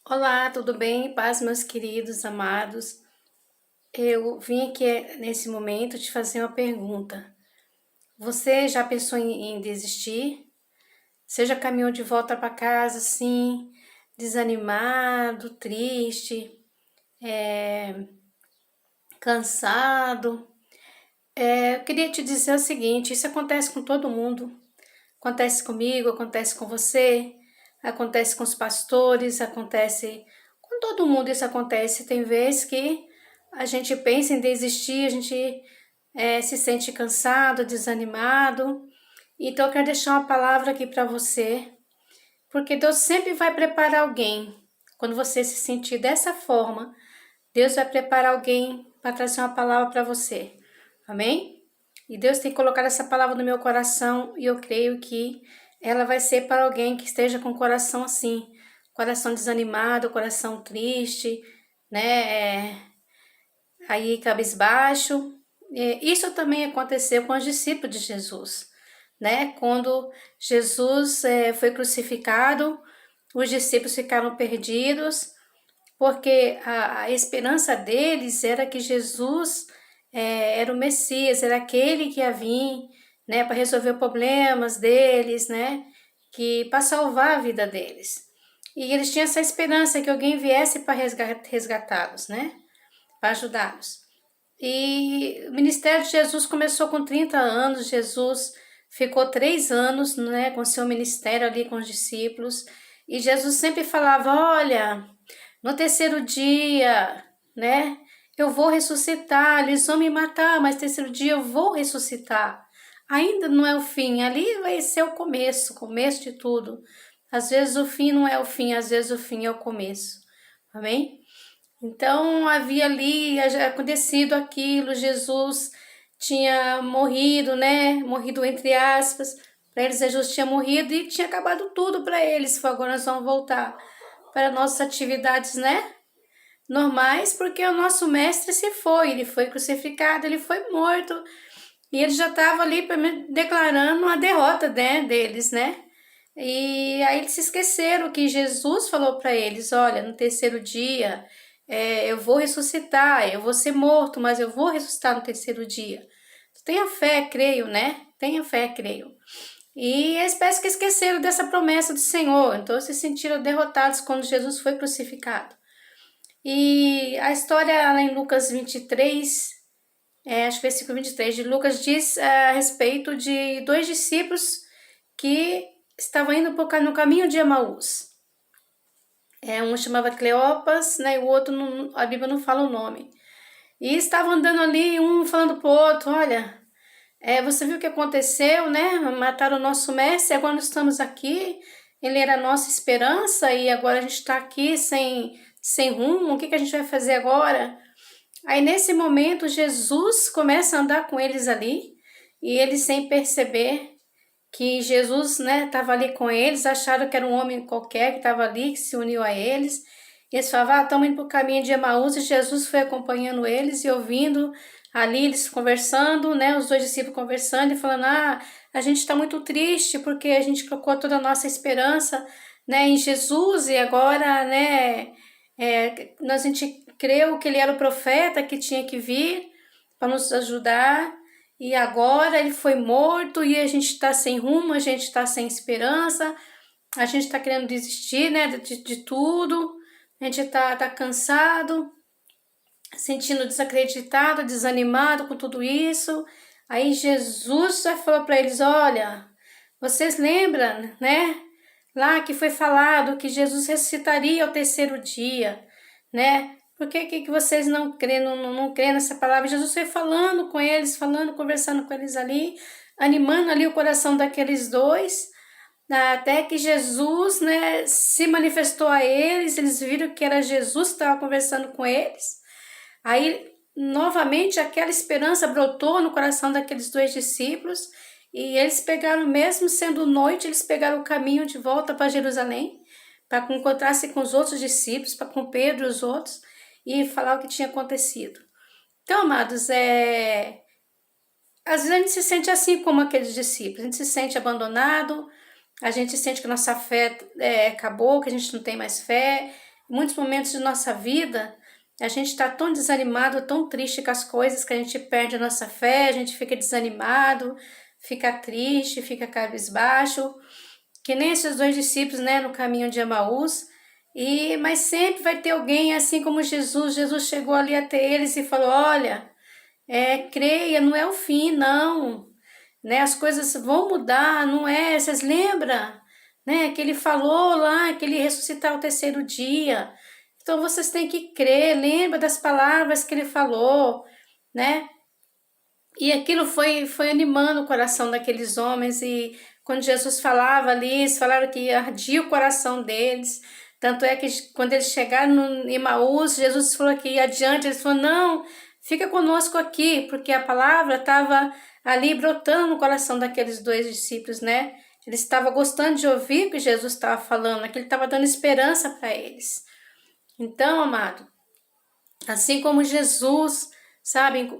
Olá, tudo bem? Paz, meus queridos, amados. Eu vim aqui nesse momento te fazer uma pergunta. Você já pensou em desistir? Você já caminhou de volta para casa assim, desanimado, triste, cansado? Eu queria te dizer o seguinte: isso acontece com todo mundo. Acontece comigo, acontece com você, acontece com os pastores, acontece com todo mundo. Isso acontece. Tem vezes que a gente pensa em desistir, a gente se sente cansado, desanimado. Então eu quero deixar uma palavra aqui para você, porque Deus sempre vai preparar alguém. Quando você se sentir dessa forma, Deus vai preparar alguém para trazer uma palavra para você. Amém? E Deus tem colocado essa palavra no meu coração e eu creio que ela vai ser para alguém que esteja com o coração assim, coração desanimado, coração triste, né? Aí cabisbaixo. Isso também aconteceu com os discípulos de Jesus, né? Quando Jesus foi crucificado, os discípulos ficaram perdidos, porque a esperança deles era que Jesus era o Messias, era aquele que ia vir, né, para resolver os problemas deles, né, que para salvar a vida deles. E eles tinham essa esperança que alguém viesse para resgatá-los, né, para ajudá-los. E o ministério de Jesus começou com 30 anos, Jesus ficou 3 anos, né, com seu ministério ali com os discípulos, e Jesus sempre falava, olha, no terceiro dia, né? Eu vou ressuscitar, eles vão me matar, mas terceiro dia eu vou ressuscitar. Ainda não é o fim, ali vai ser o começo de tudo. Às vezes o fim não é o fim, às vezes o fim é o começo. Amém? Então havia ali acontecido aquilo, Jesus tinha morrido, né? Morrido entre aspas. Para eles, Jesus tinha morrido e tinha acabado tudo para eles. Agora nós vamos voltar para nossas atividades, né? Normais, porque o nosso mestre se foi, ele foi crucificado, ele foi morto, e ele já estava ali declarando a derrota, né, deles, né? E aí eles se esqueceram que Jesus falou para eles, olha, no terceiro dia eu vou ressuscitar, eu vou ser morto, mas eu vou ressuscitar no terceiro dia. Tenha fé, creio, né? Tenha fé, creio. E eles parece que esqueceram dessa promessa do Senhor, então se sentiram derrotados quando Jesus foi crucificado. E a história lá em Lucas 23, acho que versículo 23 de Lucas, diz a respeito de dois discípulos que estavam indo no caminho de Emaús. Um chamava Cleopas, né, e o outro, a Bíblia não fala o nome. E estavam andando ali, um falando pro outro, olha, você viu o que aconteceu, né? Mataram o nosso mestre, agora nós estamos aqui. Ele era a nossa esperança e agora a gente está aqui sem rumo. O que a gente vai fazer agora? Aí nesse momento Jesus começa a andar com eles ali e eles sem perceber que Jesus, né, estava ali com eles, acharam que era um homem qualquer que estava ali, que se uniu a eles. E eles falavam, estamos indo para o caminho de Emaús, e Jesus foi acompanhando eles e ouvindo ali eles conversando, né, os dois discípulos conversando e falando, a gente está muito triste porque a gente colocou toda a nossa esperança, né, em Jesus e agora, né, a gente creu que ele era o profeta que tinha que vir para nos ajudar e agora ele foi morto e a gente está sem rumo, a gente está sem esperança, a gente está querendo desistir, né, de tudo, a gente tá cansado, sentindo desacreditado, desanimado com tudo isso. Aí Jesus já falou para eles, olha, vocês lembram, né, lá que foi falado que Jesus ressuscitaria ao terceiro dia, né? Por que vocês não creem, não creem nessa palavra? Jesus foi falando com eles, conversando com eles ali, animando ali o coração daqueles dois, até que Jesus, né, se manifestou a eles, eles viram que era Jesus que estava conversando com eles. Aí, novamente, aquela esperança brotou no coração daqueles dois discípulos, e eles pegaram, mesmo sendo noite, eles pegaram o caminho de volta para Jerusalém, para encontrar-se com os outros discípulos, para com Pedro e os outros, e falar o que tinha acontecido. Então, amados, às vezes a gente se sente assim como aqueles discípulos, a gente se sente abandonado, a gente sente que nossa fé acabou, que a gente não tem mais fé, Em muitos momentos de nossa vida, a gente está tão desanimado, tão triste com as coisas, que a gente perde a nossa fé, a gente fica desanimado, fica triste, fica cabisbaixo, que nem esses dois discípulos, né, no caminho de Emaús. Mas sempre vai ter alguém, assim como Jesus. Jesus chegou ali até eles e falou: olha, creia, não é o fim, não, né? As coisas vão mudar, não é? Vocês lembram, né? Que ele falou lá que ele ia ressuscitar ao terceiro dia. Então vocês têm que crer, lembra das palavras que ele falou, né? E aquilo foi animando o coração daqueles homens. E quando Jesus falava ali, eles falaram que ardia o coração deles. Tanto é que quando eles chegaram no Emaús, Jesus falou que ia adiante, eles falaram: não, fica conosco aqui, porque a palavra estava ali brotando no coração daqueles dois discípulos, né? Eles estavam gostando de ouvir o que Jesus estava falando, que ele estava dando esperança para eles. Então, amado, assim como Jesus, sabe,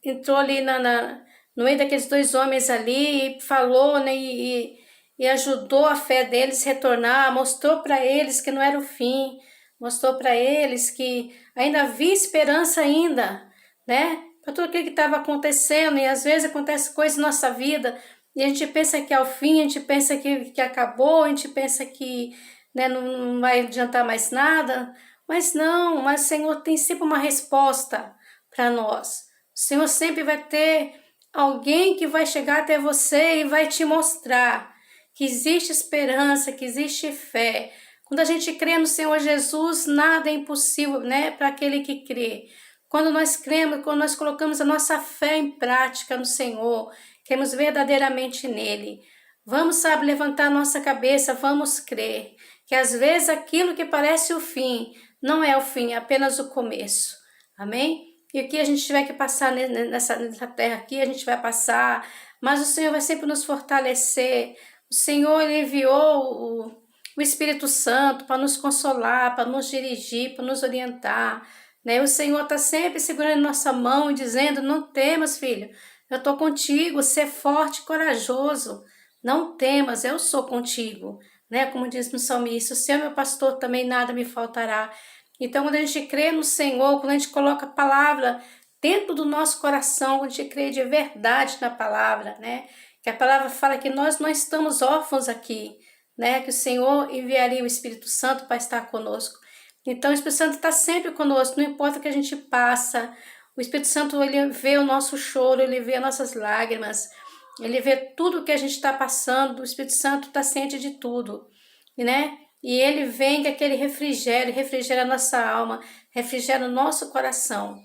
entrou ali no meio daqueles dois homens ali e falou, né, e ajudou a fé deles a retornar, mostrou para eles que não era o fim, mostrou para eles que ainda havia esperança ainda, né, para tudo aquilo que estava acontecendo. E às vezes acontece coisas na nossa vida e a gente pensa que é o fim, a gente pensa que acabou, a gente pensa que, né, não vai adiantar mais nada. Mas não, mas o Senhor tem sempre uma resposta para nós. O Senhor sempre vai ter alguém que vai chegar até você e vai te mostrar que existe esperança, que existe fé. Quando a gente crê no Senhor Jesus, nada é impossível, né, para aquele que crê. Quando nós cremos, quando nós colocamos a nossa fé em prática no Senhor, cremos verdadeiramente nele. Vamos, sabe, levantar nossa cabeça, vamos crer que às vezes aquilo que parece o fim não é o fim, é apenas o começo. Amém? E o que a gente tiver que passar nessa terra aqui, a gente vai passar, mas o Senhor vai sempre nos fortalecer. O Senhor, ele enviou o Espírito Santo para nos consolar, para nos dirigir, para nos orientar, né? O Senhor está sempre segurando nossa mão e dizendo: não temas, filho, eu estou contigo, ser forte e corajoso. Não temas, eu sou contigo, né? Como diz no salmista: o Senhor é meu pastor, também nada me faltará. Então, quando a gente crê no Senhor, quando a gente coloca a palavra dentro do nosso coração, quando a gente crê de verdade na palavra, né? Que a palavra fala que nós não estamos órfãos aqui, né? Que o Senhor enviaria o Espírito Santo para estar conosco. Então, o Espírito Santo está sempre conosco, não importa o que a gente passa. O Espírito Santo, ele vê o nosso choro, ele vê as nossas lágrimas, ele vê tudo que a gente está passando. O Espírito Santo está ciente de tudo, né? E ele vem com aquele refrigério, refrigera a nossa alma, refrigera o nosso coração.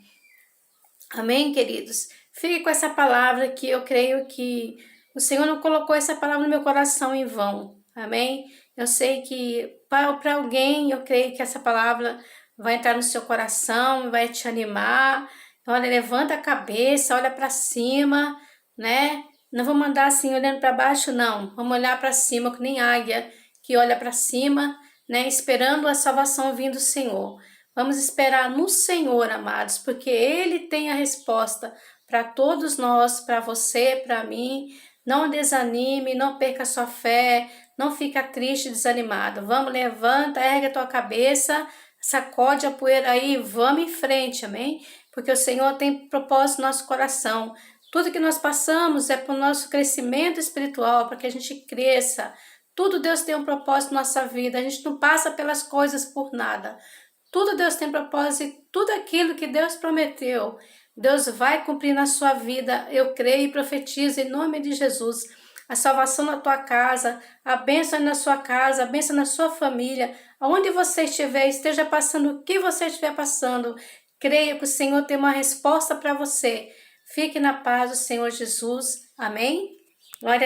Amém, queridos? Fique com essa palavra, que eu creio que o Senhor não colocou essa palavra no meu coração em vão. Amém? Eu sei que para alguém, eu creio que essa palavra vai entrar no seu coração, vai te animar. Olha, levanta a cabeça, olha para cima, né? Não vamos andar assim olhando para baixo, não. Vamos olhar para cima, que nem águia que olha para cima, né? Esperando a salvação vir do Senhor. Vamos esperar no Senhor, amados, porque Ele tem a resposta para todos nós, para você, para mim. Não desanime, não perca a sua fé, não fica triste, desanimado. Vamos, levanta, ergue a tua cabeça, sacode a poeira aí, vamos em frente, amém? Porque o Senhor tem propósito no nosso coração. Tudo que nós passamos é para o nosso crescimento espiritual, para que a gente cresça. Tudo Deus tem um propósito na nossa vida. A gente não passa pelas coisas por nada. Tudo Deus tem propósito e tudo aquilo que Deus prometeu, Deus vai cumprir na sua vida. Eu creio e profetizo em nome de Jesus. A salvação na tua casa, a bênção na sua casa, a bênção na sua família. Aonde você estiver, esteja passando o que você estiver passando, creia que o Senhor tem uma resposta para você. Fique na paz do Senhor Jesus. Amém? Glória a